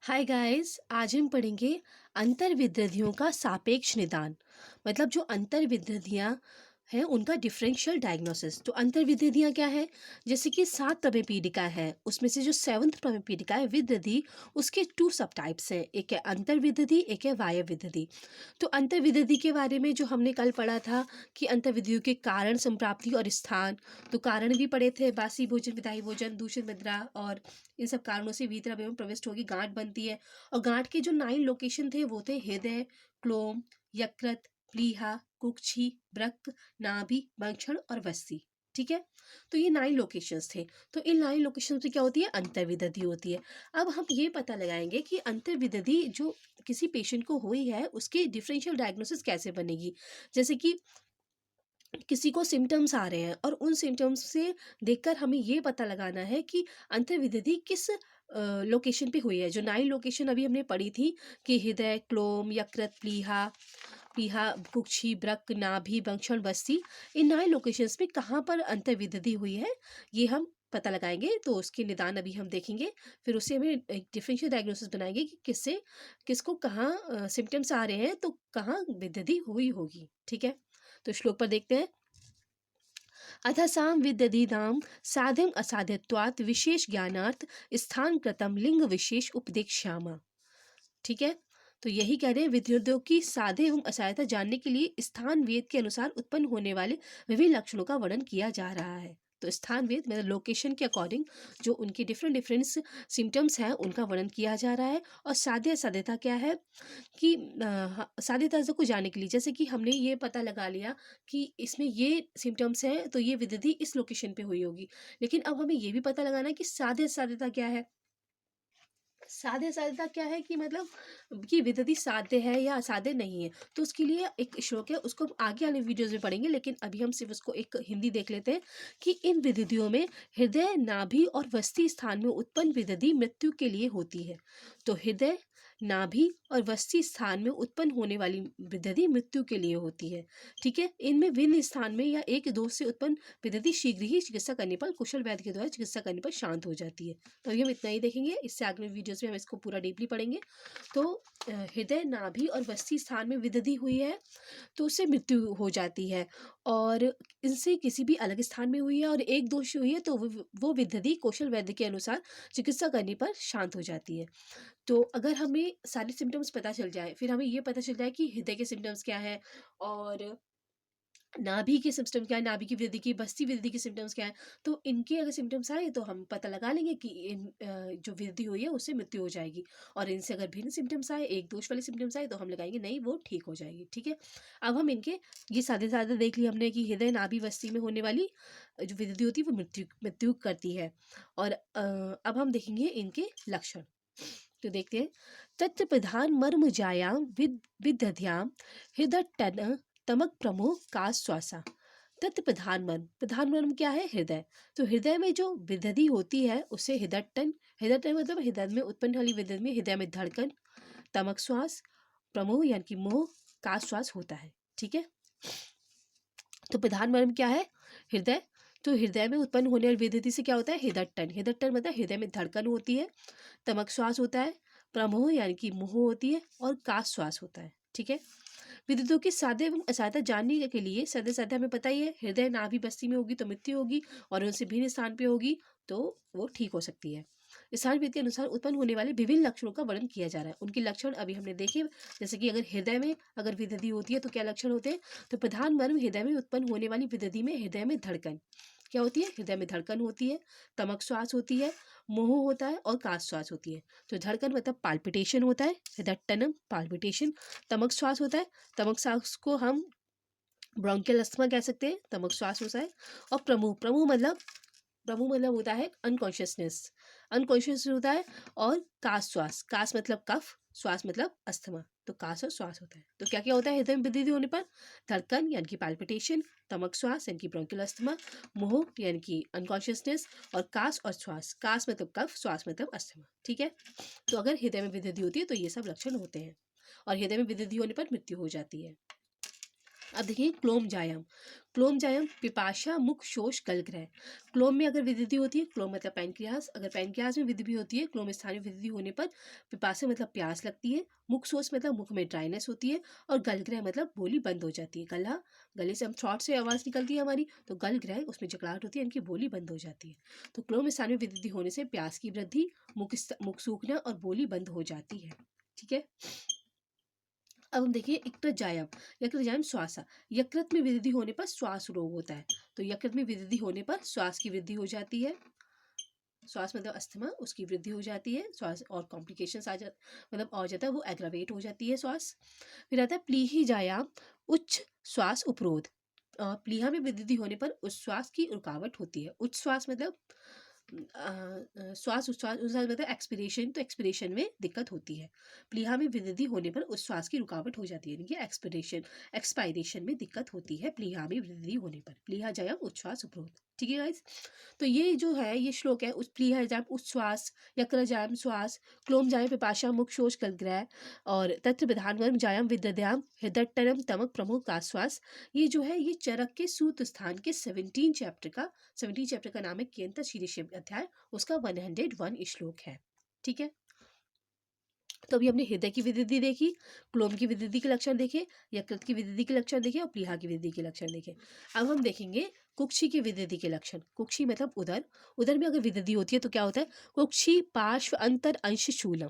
Hi guys, आज हम पढ़ेंगे अंतर्विद्यार्थियों का सापेक्ष निदान। मतलब जो अंतर्विद्यार्थियां हैं उनका डिफरेंशियल डायग्नोसिस। तो अंतर्विद्यार्थियां क्या है? जैसे कि 7 प्रमेय है, उसमें से जो 7th प्रमेय है विद्यार्थी, उसके 2 सब टाइप्स हैं। एक है अंतर्विद्यार्थी, एक है बाह्य विद्यार्थी। तो अंतर्विद्यार्थी के बारे में जो हमने कल पढ़ा था कि अंतर्विद्यार्थियों के कारण, संप्राप्ति और स्थान। तो कारण भी पढ़े थे, बासी भोजन, विदाई भोजन, दूषित मुद्रा और इन सब कारणों से भीतर में प्रविष्ट होगी गांठ बनती है। और गांठ के जो 9 लोकेशन थे वो थे हृदय, क्लोम, यकृत, प्लीहा, कुक्षी, वृक्क, नाभि, वंक्षण और वस्ती। ठीक है, तो ये 9 लोकेशंस थे। तो इन 9 लोकेशन से क्या होती है? अंतर्विद्यार्थी होती है। अब हम ये पता लगाएंगे कि अंतर्विद्यार्थी जो किसी पेशेंट को हुई है उसकी डिफरेंशियल डायग्नोसिस कैसे बनेगी। जैसे कि किसी को सिम्टम्स आ रहे हैं और उन सिम्टम्स से देखकर हमें ये पता लगाना है कि अंतर्विद्यार्थी किस लोकेशन पे हुई है। जो 9 लोकेशन अभी हमने पढ़ी थी कि हृदय, क्लोम, यकृत, प्लीहा, प्लीहा, कुक्षी, वृक्क, नाभि, वंक्षण, बस्ती, इन 9 लोकेशंस में कहाँ पर अंतर्विद्यार्थी हुई है ये हम पता लगाएंगे। तो उसके निदान अभी हम देखेंगे, फिर उससे हमें एक डिफरेंशियल डायग्नोसिस बनाएंगे कि किससे किसको कहाँ सिम्टम्स आ रहे हैं, तो कहाँ विद्यार्थी हुई होगी। ठीक है, तो श्लोक पर देखते हैं। अथ विद्यदीनां साध्यम असाध्यत्वात् विशेष ज्ञानार्थ स्थान कृतम लिंग विशेष उपदेक्ष्यामा। ठीक है, तो यही कह रहे हैं, विद्यार्थियों की साध्य एवं असहायता जानने के लिए स्थान वेद के अनुसार उत्पन्न होने वाले विभिन्न लक्षणों का वर्णन किया जा रहा है। तो स्थान वेद मतलब लोकेशन के अकॉर्डिंग जो उनके डिफरेंट डिफरेंट सिम्टम्स हैं उनका वर्णन किया जा रहा है। और साध्य असाध्यता क्या है कि साध्य को जानने के लिए, जैसे कि हमने ये पता लगा लिया कि इसमें ये सिम्टम्स हैं तो ये विधि इस लोकेशन पे हुई होगी। लेकिन अब हमें ये भी पता लगाना है कि साध्य साध्यता क्या है। साध्य साध्यता क्या है कि मतलब कि विधि साध्य है या असाध्य नहीं है। तो उसके लिए एक श्लोक है, उसको हम आगे वाले वीडियोस में पढ़ेंगे, लेकिन अभी हम सिर्फ उसको एक हिंदी देख लेते हैं कि इन विधियों में हृदय, नाभि और वस्ती स्थान में उत्पन्न विधि मृत्यु के लिए होती है। तो हृदय, नाभि और वस्ती स्थान में उत्पन्न होने वाली विधि मृत्यु के लिए होती है। ठीक है, इनमें विभिन्न स्थान में या एक दोष से उत्पन्न विधि शीघ्र ही चिकित्सा करने पर, कुशल वैद्य के द्वारा चिकित्सा करने पर शांत हो जाती है। तो अभी हम इतना ही देखेंगे, इससे आगे वीडियोस में हम इसको पूरा डीपली पढ़ेंगे। तो हृदय, नाभि और वस्ती स्थान में विधि हुई है तो उससे मृत्यु हो जाती है। और इनसे किसी भी अलग स्थान में हुई है और एक दोष हुई है तो वो विधि कौशल वैद्य के अनुसार चिकित्सा करने पर शांत हो जाती है। तो अगर हमें सारे सिम्टम्स पता चल जाए, फिर हमें ये पता चल जाए कि हृदय के सिम्टम्स क्या है और नाभि के सिम्टम क्या है, नाभि की वृद्धि की, बस्ती वृद्धि के सिम्टम्स क्या है। तो इनके अगर सिम्टम्स आए तो हम पता लगा लेंगे कि जो वृद्धि हुई है उससे मृत्यु हो जाएगी। और इनसे अगर भिन्न सिम्टम्स आए, एक दोष वाले सिम्टम्स आए, तो हम लगाएंगे नहीं, वो ठीक हो जाएगी। ठीक है, अब हम इनके ये सादे सादे देख लिया हमने कि हृदय, नाभि, बस्ती में होने वाली जो वृद्धि होती है वो मृत्यु मृत्यु करती है। और अब हम देखेंगे इनके लक्षण। तो देखते हैं, तत्र प्रधान मर्म जायाम विदध्याम हृदय टन तमक प्रमोह का श्वासा। तत् प्रधान मर्म, प्रधान मर्म क्या है? हृदय। तो हृदय में जो विधि होती है उसे हृदयटन, हृदयटन मतलब हृदय में उत्पन्न वाली विधि में हृदय में धड़कन, तमक श्वास, प्रमोह यानी कि मोह का श्वास होता है। ठीक है, तो प्रधान मर्म क्या है? हृदय। तो हृदय में उत्पन्न होने वाली विधि से क्या होता है? हृदयटन, हृदयटन मतलब हृदय में धड़कन होती है, तमक श्वास होता है, प्रमोह यानी कि मोह होती है और काश श्वास होता है। ठीक है, विद्युतों की साध्य एवं असहायता जानने के लिए साध्य साध्य हमें पता ही है, हृदय, नाभि, बस्ती में होगी तो मृत्यु होगी और उनसे भिन्न स्थान पे होगी तो वो ठीक हो सकती है। स्थान भेद के अनुसार उत्पन्न होने वाले विभिन्न लक्षणों का वर्णन किया जा रहा है। उनके लक्षण अभी हमने देखे, जैसे कि अगर हृदय में अगर विधि होती है तो क्या लक्षण होते हैं। तो प्रधान मर्म हृदय में उत्पन्न होने वाली विधि में हृदय में धड़कन क्या होती है? हृदय में धड़कन होती है, तमक श्वास होती है, मोह होता है और काश श्वास होती है। तो धड़कन मतलब पाल्पिटेशन होता है, हृदयटनम पाल्पिटेशन। तमक श्वास होता है, तमक श्वास को हम ब्रोंकियल अस्थमा कह सकते हैं, तमक श्वास होता है। और प्रमुख, प्रमुख मतलब होता है अनकॉन्शियसनेस, अनकॉन्शियस होता है। और काश श्वास, काश मतलब कफ, श्वास मतलब अस्थमा, तो काश और श्वास होता है। तो क्या क्या होता है हृदय में वृद्धि होने पर? धड़कन यानी कि पाल्पिटेशन, तमक श्वास यानी कि ब्रोंकियल अस्थमा, मोह यानी कि अनकॉन्शियसनेस और काश और श्वास, काश मतलब कफ, श्वास मतलब अस्थमा। ठीक है, तो अगर हृदय में वृद्धि होती है तो ये सब लक्षण होते हैं और हृदय में वृद्धि होने पर मृत्यु हो जाती है। अब देखिए क्लोम जायम। क्लोम जायम पिपाशा मुख शोष गलग्रह। क्लोम में अगर विद्धि होती है, क्लोम मतलब पैनक्रियास, अगर पैनक्रियास में विद्धि होती है, क्लोम स्थान में विद्धि होने पर पिपासा मतलब प्यास लगती है, मुख शोष मतलब मुख में ड्राइनेस होती है, और गलग्रह मतलब बोली बंद हो जाती है। गला, गले से हम थ्रॉट से आवाज़ निकलती है हमारी, तो गलग्रह उसमें जकड़ाहट होती है, इनकी बोली बंद हो जाती है। तो क्लोम स्थान में विद्धि होने से प्यास की वृद्धि, मुख सूखना और बोली बंद हो जाती है। ठीक है। अब हम देखिए यकृत जायम। यकृत जायम श्वासा। यकृत में वृद्धि होने पर श्वास रोग होता है। तो यकृत में वृद्धि होने पर श्वास की वृद्धि हो जाती है। श्वास मतलब अस्थमा, उसकी वृद्धि हो जाती है, श्वास और कॉम्प्लिकेशंस आ जा मतलब और जाता है, वो एग्रावेट हो जाती है श्वास। फिर आता है प्लीही जायाम, उच्च श्वास उपरोध। प्लीहा में वृद्धि होने पर उच्छ्वास की रुकावट होती है। उच्छ्वास मतलब श्वास उच्छ्वास उच्छ्वास मतलब एक्सपिरेशन, तो एक्सपिरेशन में दिक्कत होती है। प्लीहा में वृद्धि होने पर उच्छ्वास की रुकावट हो जाती है, यानी कि एक्सपायरेशन में दिक्कत होती है प्लीहा में वृद्धि होने पर। प्लीहा जायम उच्छ्वास उपरोध। ठीक है गाइस। तो ये जो है ये श्लोक है, उस प्लीहा जायम उच्छ्वास, यकृत जायम श्वास, क्लोम जायम पिपाशा मुख शोष गलग्रह, और तत्र विधान वर्म जायम विद्याम हृदयटनम तमक प्रमुख आश्वास। ये जो है ये चरक के सूत्र स्थान के 17 चैप्टर का नाम है कियंत शीर्षक अध्याय, उसका 101 श्लोक है। ठीक है। तो अभी हमने हृदय की विद्धि देखी, क्लोम की विद्धि के लक्षण देखे, यकृत की विद्धि के लक्षण देखे, और प्लीहा की विद्धि के लक्षण देखे। अब हम देखेंगे कुक्षी की विद्धि के लक्षण। कुक्षी मतलब उदर। उदर में अगर विद्धि होती है तो क्या होता है, कुक्षी पार्श्व अंतर अंश शूलम।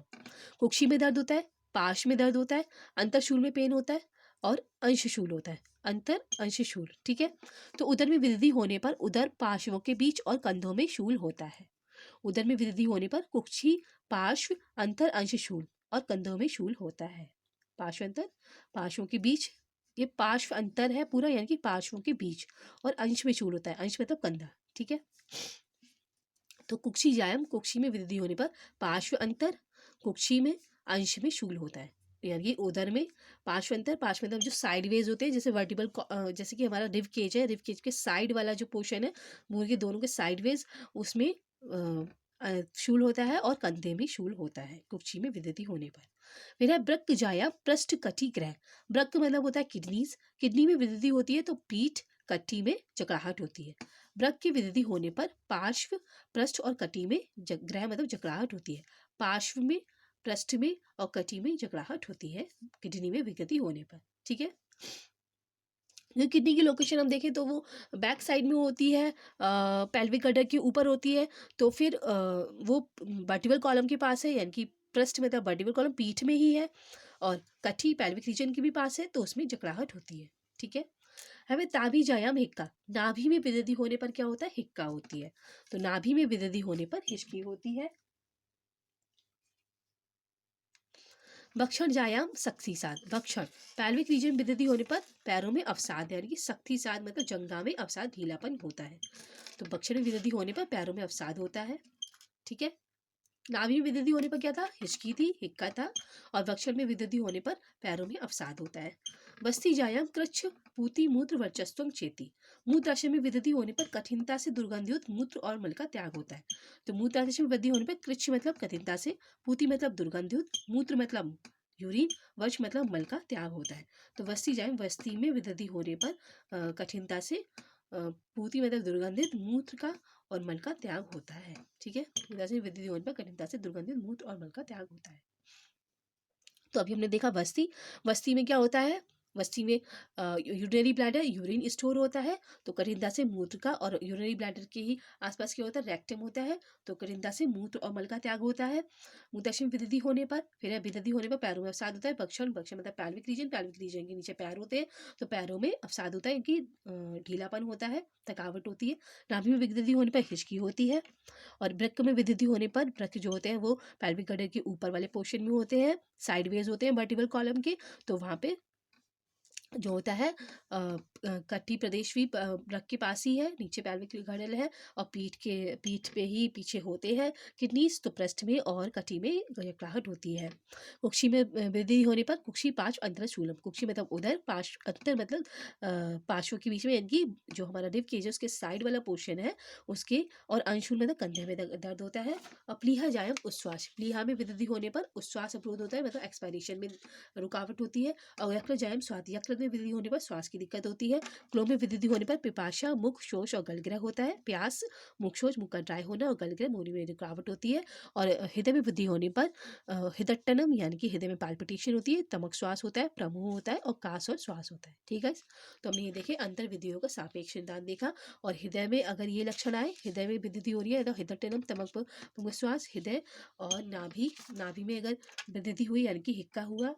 कुक्षी में दर्द होता है, पार्श्व में दर्द होता है, अंतरशूल में पेन होता है, और अंशशूल होता है। अंतर अंशशूल। ठीक है। तो उदर में वृद्धि होने पर उदर पार्श्वों के बीच और कंधों में शूल होता है। उदर में वृद्धि होने पर कुक्षी पार्श्व अंतर अंशशूल और कंधों में शूल होता है। पार्श्व अंतर, पार्श्वों के बीच, ये पार्श्व अंतर है पूरा, यानी कि पार्श्वों के बीच, और अंश में शूल होता है, अंश मतलब कंधा। ठीक है। तो कुक्षी जायम, कुक्षी में वृद्धि होने पर पार्श्व अंतर, कुक्षी में अंश में शूल होता है, यानी कि उदर में पार्श्व अंतर, पार्श्व मतलब जो साइडवेज होते हैं, जैसे वर्टिबल, जैसे कि हमारा रिव केज है, रिव केज के साइड वाला जो पोर्शन है मुंह के दोनों के साइडवेज, उसमें शूल होता है, और कंधे में शूल होता है कुक्षी में वृद्धि होने पर। फिर है ब्रक जाया पृष्ठ कटी ग्रह। ब्रक मतलब होता है किडनीज। किडनी में वृद्धि होती है तो पीठ कटी में जकड़ाहट होती है। ब्रक की वृद्धि होने पर पार्श्व, पृष्ठ और कटी में ग्रह मतलब जकड़ाहट होती है। पार्श्व में, पृष्ठ में और कटी में जकड़ाहट होती है किडनी में विकृति होने पर। ठीक है। जो किडनी की लोकेशन हम देखें तो वो बैक साइड में होती है, पेल्विक गटर के ऊपर होती है, तो फिर वो वर्टिबल कॉलम के पास है, यानी कि पृष्ठ में मतलब वर्टिबल कॉलम पीठ में ही है, और कटी पेल्विक रीजन के भी पास है, तो उसमें जकड़ाहट होती है। ठीक है। हमें ताभी जायाम हिक्का। नाभि में विद्धि होने पर क्या होता है, हिक्का होती है। तो नाभि में विद्धि होने पर हिचकी होती है। भक्षण जायाम शक्ति साध। भक्षण, पैल्विक रीजन विद्धि होने पर पैरों में अवसाद, यानी कि शक्ति साध मतलब जंघा में अवसाद, ढीलापन होता है। तो भक्षण में विद्धि होने पर पैरों में अवसाद होता है। ठीक है। नाभि में विद्धि होने पर क्या था, हिचकी थी, हिक्का था, और भक्षण में विद्धि होने पर पैरों में अवसाद होता है। बस्ती जायाम कृच्छ पूति मूत्र वर्चस्व चेती। मूत्राशय में विद्धि होने पर कठिनता से दुर्गंधयुक्त मूत्र और मल का त्याग होता है। तो मूत्राशय में वृद्धि होने पर कृच्छ मतलब कठिनता से, पूति मतलब दुर्गंधयुक्त, मूत्र मतलब यूरिन, वर्ष मतलब मल का त्याग होता है। तो वस्ती जायम, वस्ती में विद्धि होने पर कठिनता से, पूति मतलब दुर्गंधित, मूत्र का और मल का त्याग होता है। ठीक है। विद्धि होने पर कठिनता से दुर्गंधित मूत्र और मल का त्याग होता है। तो अभी हमने देखा वस्ती। वस्ती में क्या होता है, वस्ती में यूरिनरी ब्लैडर, यूरिन स्टोर होता है, तो कठिनता से मूत्र का, और यूरिनरी ब्लैडर के ही आसपास क्या होता है, रेक्टम होता है, तो कठिनता से मूत्र और मल का त्याग होता है। मूत्राशय में विद्धि होने पर, फिर विद्धि होने पर पैरों में अवसाद होता है। भक्षण, भक्षण मतलब पैल्विक रीजन, पैल्विक रीजन के नीचे पैर होते हैं, तो पैरों में अवसाद होता है, इनकी ढीलापन होता है, थकावट होती है। नाभि में विद्धि होने पर हिचकी होती है, और वृक्क में विद्धि होने पर, वृक्क जो होते हैं वो पेल्विक गटर के ऊपर वाले पोर्शन में होते हैं, साइडवेज होते हैं वर्टिबल कॉलम के, तो वहाँ पे जो होता है कटी प्रदेश भी वृक्क के पास ही है, नीचे पेल्विक गडल है, और पीठ पे ही पीछे होते हैं किडनीज, तो पृष्ठ में और कटी में जकड़ाहट होती है। कुक्षी में वृद्धि होने पर कुक्षी पार्श्व अंतर शूलम। कुक्षी मतलब उधर, पार्श्व अंतर मतलब पार्श्व के बीच में, यानी कि जो हमारा रिब केज है उसके साइड वाला पोर्शन है उसके, और अंशूल मतलब कंधे में दर्द होता है। और प्लीहा जायम उच्छ्वास। प्लीहा में वृद्धि होने पर उच्छ्वास अवरोध होता है, मतलब एक्सपायरेशन में रुकावट होती है। और यकृत जायम स्वाद। यकृत में वृद्धि होने पर श्वास की दिक्कत होती है। क्लोम में वृद्धि होने पर पिपाशा, मुख शोष और गलग्रह होता है। प्यास, मुख शोष, मुख का ड्राई होना और गलग्रह, मुंह में रुकावट होती है। और हृदय में वृद्धि होने पर हृदयट्टनम यानी कि हृदय में पाल्पिटेशन होती है, तमक श्वास होता है, प्रमुह होता है और कास और श्वास होता है। ठीक है, तो हमने ये देखे अंतर विधियों का सापेक्ष निदान देखा। और हृदय में अगर ये लक्षण आए, हृदय में वृद्धि हो रही है तो हृदयट्टनम, तमक, प्रमुख श्वास, हृदय और नाभि में अगर वृद्धि हुई यानी कि हिक्का हुआ,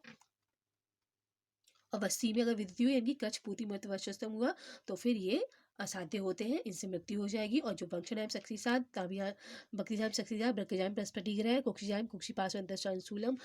और वस्ती में अगर वृद्धि हुई यानी कि कच्छ, पूती, मृत वर्चस्व हुआ, तो फिर ये असाध्य होते हैं, इनसे मृत्यु हो जाएगी। और जो वंशनायम सक्सीसाद, ताबिया, बकरीजाम सक्सीसाद, ब्रकजाम प्रस्फटिग्रह, कोक्षिजाम कुक्षिपार्श्व अंतःशूलम,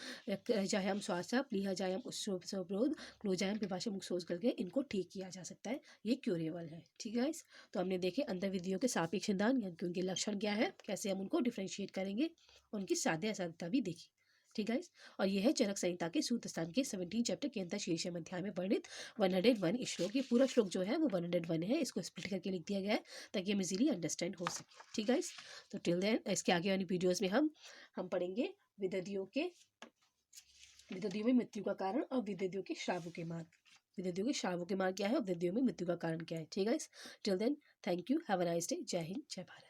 जायाम श्वासा, प्लीहाजायाम उत्सवरोध, क्लोजायाम पिपाशा, मुख सोच करके इनको ठीक किया जा सकता है, ये क्यूरेबल है। ठीक है गाइस, तो हमने देखे अंतर विधियों के सापेक्ष निदान यानी कि उनके लक्षण क्या है, कैसे हम उनको डिफ्रेंशिएट करेंगे, उनकी साध्य असाध्यता भी देखी। ठीक है, और यह है चरक संहिता के सूत्र स्थान के 17 चैप्टर के अंतर शीर्षम अध्याय में वर्णित 101 श्लोक। ये पूरा श्लोक जो है वो 101 है, इसको स्प्लिट करके लिख दिया गया है ताकि हम इजीली अंडरस्टैंड हो सके। ठीक है, तो टिल देन इसके आगे वाली वीडियोस में हम पढ़ेंगे विदधियों में मृत्यु का कारण और विदधियों के श्रावों के मार्ग। विदधियों के श्रावों के मार्ग क्या है और विदधियों में मृत्यु का कारण क्या है। ठीक है, till then thank you, have a nice day, जय हिंद, जय भारत।